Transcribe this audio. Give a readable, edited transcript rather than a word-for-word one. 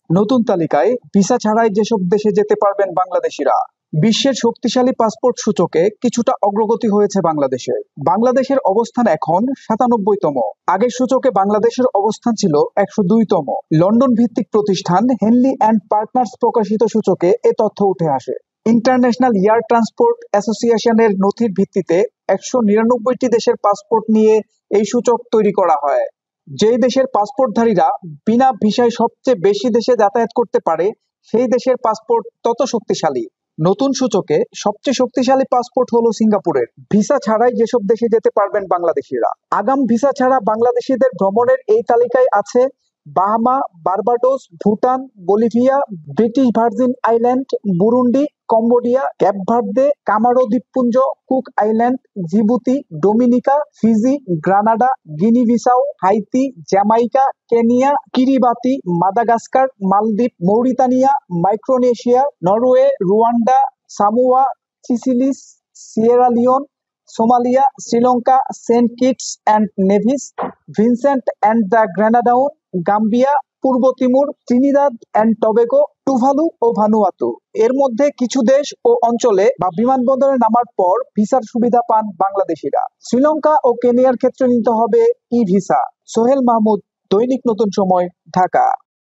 নতুন তালিকায় ভিসা ছাড়াই যেসব দেশে যেতে পারবেন বাংলাদেশিরা। বিশ্বের শক্তিশালী পাসপোর্ট সূচকে কিছুটা অগ্রগতি হয়েছে বাংলাদেশের। বাংলাদেশের অবস্থান এখন 97তম। আগের সূচকে বাংলাদেশের অবস্থান ছিল 102তম। লন্ডন ভিত্তিক প্রতিষ্ঠান হেনলি অ্যান্ড পার্টনার্স প্রকাশিত সূচকে এ তথ্য উঠে আসে। ইন্টারন্যাশনাল এয়ার ট্রান্সপোর্ট অ্যাসোসিয়েশনের নথির ভিত্তিতে 199টি দেশের পাসপোর্ট নিয়ে এই সূচক তৈরি করা হয়। যেই দেশের পাসপোর্টধারীরা বিনা ভিসায় সবচেয়ে বেশি দেশে যাতায়াত করতে পারে, সেই দেশের পাসপোর্ট তত শক্তিশালী। নতুন সূচকে সবচেয়ে শক্তিশালী পাসপোর্ট হলো সিঙ্গাপুরের। ভিসা ছাড়াই যেসব দেশে যেতে পারবেন বাংলাদেশিরা। আগাম ভিসা ছাড়া বাংলাদেশিদের ভ্রমণের এই তালিকায় আছে Bahamas, Barbados, Bhutan, Bolivia, British Virgin Island, Burundi, Cambodia, Cape Verde, Comoros দ্বীপপুঞ্জ, Cook Island, Djibouti, Dominica, Fiji, Grenada, Guinea Bissau, Haiti, Jamaica, Kenya, Kiribati, Madagascar, মালদ্বীপ, Mauritania, Micronesia, Norway, Rwanda, Samoa, Seychelles, Sierra Leone, Somalia, Sri Lanka, Saint Kitts and Nevis, Vincent and the Grenadines, Gambia, পূর্ব Timor, Trinidad and Tobago, Tuvalu ও Vanuatu. এর মধ্যে কিছু দেশ ও অঞ্চলে বা বিমানবন্দরে নামার পর ভিসার সুবিধা পান বাংলাদেশিরা। শ্রীলঙ্কা ও কেনিয়ার ক্ষেত্রে নিতে হবে ই ভিসা। সোহেল মাহমুদ, দৈনিক নতুন সময়, ঢাকা।